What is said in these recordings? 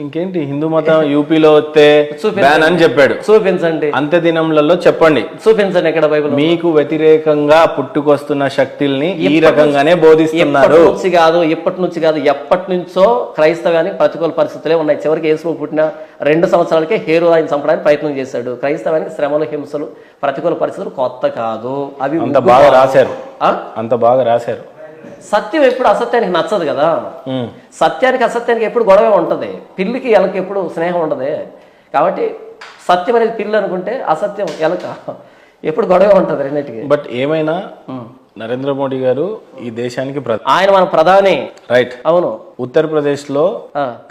ఇంకేంటి హిందూ మతం యూపీలో వస్తే బ్యాన్ అని చెప్పాడు. చూపించండి, అంత్య దినంలలో చెప్పండి, చూపించండి ఎక్కడ బైబిల్. మీకు వ్యతిరేకంగా పుట్టుకొస్తున్న శక్తుల్ని ఈ రకంగానే బోధిస్తున్నారు. ఇప్పటి నుంచి కాదు ఎప్పటి నుంచో క్రైస్తవానికి ప్రతికూల పరిస్థితులే ఉన్నాయి. చివరికి యేసు పుట్టిన 2 సంవత్సరాలకే హేరు ఆయన చంపడానికి ప్రయత్నం చేశాడు. క్రైస్తవానికి శ్రమలు, హింసలు, ప్రతికూల పరిస్థితులు కొత్త కాదు. అవి అంత బాగా రాశారు, అంత బాగా రాశారు. సత్యం ఎప్పుడు అసత్యానికి నచ్చదు కదా. సత్యానికి అసత్యానికి ఎప్పుడు గొడవ ఉంటది. పిల్లికి ఎలకి ఎప్పుడు స్నేహం ఉండదు. కాబట్టి సత్యం అనేది పిల్లి అనుకుంటే అసత్యం ఎలక ఎప్పుడు గొడవ ఉంటది రెండింటికి. బట్ ఏమైనా నరేంద్ర మోడీ గారు ఈ దేశానికి ఆయన మన ప్రధాని, రైట్? అవును. ఉత్తరప్రదేశ్ లో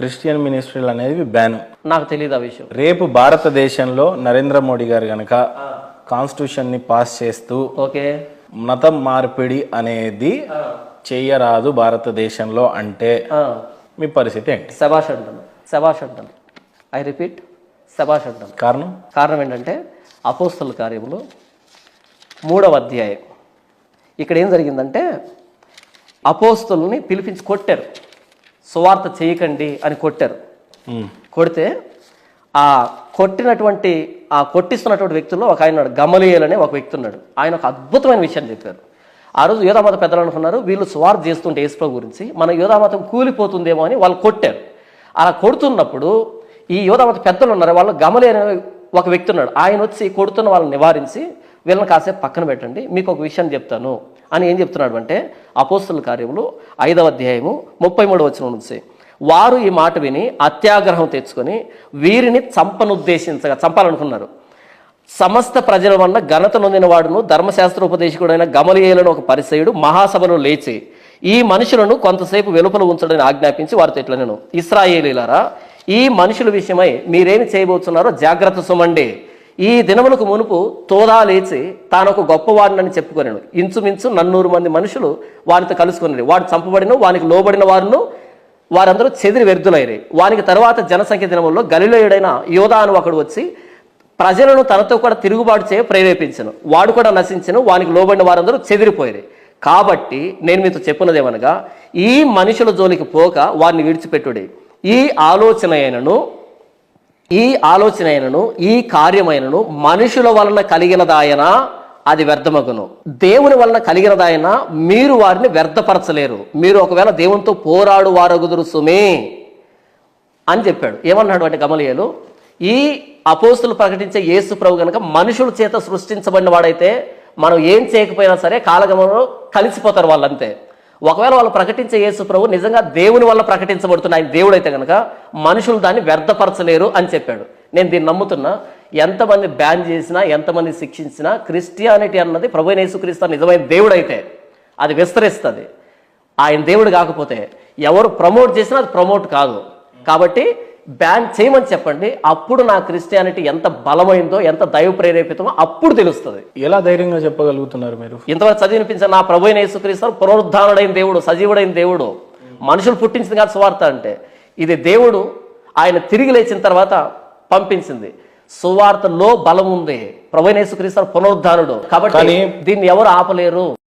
క్రిస్టియన్ మినిస్ట్రీలు అనేది బ్యాన్. నాకు తెలియదు ఆ విషయం. రేపు భారతదేశంలో నరేంద్ర మోడీ గారు గనక కాన్స్టిట్యూషన్ ని పాస్ చేస్తూ ఓకే మతం మార్పిడి అనేది చెయ్యరాదు భారతదేశంలో అంటే మీ పరిస్థితి ఏంటి? శబాష్ అంటాను. ఐ రిపీట్, శబాష్ అంటాను. కారణం ఏంటంటే అపోస్తలుల కార్యములు 3వ అధ్యాయం. ఇక్కడ ఏం జరిగిందంటే అపోస్తలుని పిలిపించి కొట్టారు. సువార్త చేయకండి అని కొట్టారు. కొడితే ఆ కొట్టిస్తున్నటువంటి వ్యక్తుల్లో ఒక ఆయన గమలీయేలు అనే ఒక వ్యక్తి ఉన్నాడు. ఆయన ఒక అద్భుతమైన విషయాన్ని చెప్పారు. ఆ రోజు యూదామత పెద్దలు అనుకున్నారు వీళ్ళు సువార్త చేస్తుంటే యేసుప్రభు గురించి మన యూదామతం కూలిపోతుందేమో అని వాళ్ళు కొట్టారు. అలా కొడుతున్నప్పుడు ఈ యూదామత పెద్దలు ఉన్నారు, వాళ్ళు గమలీయేలు అనే ఒక వ్యక్తి ఉన్నాడు. ఆయన వచ్చి కొడుతున్న వాళ్ళని నివారించి వీళ్ళని కాసేపు పక్కన పెట్టండి, మీకు ఒక విషయం చెప్తాను అని ఏం చెప్తున్నాడు అంటే అపోస్తలుల కార్యములు 5వ అధ్యాయము 33వ వచనం నుంచి, వారు ఈ మాట విని అత్యాగ్రహం తెచ్చుకొని వీరిని చంపాలనుకున్నారు. సమస్త ప్రజల వల్ల ఘనత నొందిన వాడును ధర్మశాస్త్రోపదేశకుడైన గమలీయేలును ఒక పరిసయుడు మహాసభలో లేచి ఈ మనుషులను కొంతసేపు వెలుపల ఉంచడని ఆజ్ఞాపించి వారితో ఇట్లా, నేను ఇశ్రాయేలీయులారా, ఈ మనుషుల విషయమై మీరేమి చేయబోతున్నారో జాగ్రత్త సుమండి. ఈ దినములకు మునుపు తోదా లేచి తానొక గొప్పవాడినని చెప్పుకొనేను. ఇంచుమించు 400 మంది మనుషులు వారితో కలుసుకుని వాడు చంపబడిన వానికి లోబడిన వారును వారందరూ చెదిరి వ్యర్థులైరి. వానికి తర్వాత జనసంఖ్య దినముల్లో గలిలయుడైన యోధా అని ఒకడు వచ్చి ప్రజలను తనతో కూడా తిరుగుబాటు చేయ ప్రేరేపించను. వాడు కూడా నశించను, వానికి లోబడిన వారందరూ చెదిరిపోయారు. కాబట్టి నేను మీతో చెప్పినదేమనగా ఈ మనుషుల జోలికి పోక వారిని విడిచిపెట్టుడి. ఈ ఆలోచన ఈ కార్యమైనను మనుషుల వలన కలిగినదాయన అది వ్యర్థమగును, దేవుని వలన కలిగినదాయన మీరు వారిని వ్యర్థపరచలేరు. మీరు ఒకవేళ దేవునితో పోరాడు వారగుదురు సుమే అని చెప్పాడు. ఏమన్నాడు అంటే గమలీయేలు, ఈ అపోస్తులు ప్రకటించే యేసు ప్రభు కనుక మనుషుల చేత సృష్టించబడిన వాడైతే మనం ఏం చేయకపోయినా సరే కాలగమనంలో కలిసిపోతారు వాళ్ళంతే. ఒకవేళ వాళ్ళు ప్రకటించే యేసు ప్రభు నిజంగా దేవుని వల్ల ప్రకటించబడుతున్న ఆయన దేవుడు అయితే కనుక మనుషులు దాన్ని వ్యర్థపరచలేరు అని చెప్పాడు. నేను దీన్ని నమ్ముతున్నా. ఎంతమంది బ్యాన్ చేసినా, ఎంతమంది శిక్షించినా, క్రిస్టియానిటీ అన్నది ప్రభువైన యేసుక్రీస్తు నిజమైన దేవుడు అయితే అది విస్తరిస్తుంది. ఆయన దేవుడు కాకపోతే ఎవరు ప్రమోట్ చేసినా అది ప్రమోట్ కాదు. కాబట్టి బ్యాన్ చేయమని చెప్పండి. అప్పుడు నా క్రిస్టియానిటీ ఎంత బలమైందో, ఎంత దైవ ప్రేరేపితమో అప్పుడు తెలుస్తుంది. ఎలా ధైర్యంగా చెప్పగలుగుతున్నారు మీరు? ఇంతవరకు చదివినిపించిన నా ప్రభువైన యేసుక్రీస్తు పునరుద్ధానుడైన దేవుడు, సజీవుడైన దేవుడు, మనుషులు పుట్టించింది కాదు సువార్త అంటే. ఇది దేవుడు ఆయన తిరిగి లేచిన తర్వాత పంపించింది. సువార్తలో బలం ఉంది. ప్రభువైన యేసుక్రీస్తు పునరుద్ధానుడు కాబట్టి దీన్ని ఎవరు ఆపలేరు.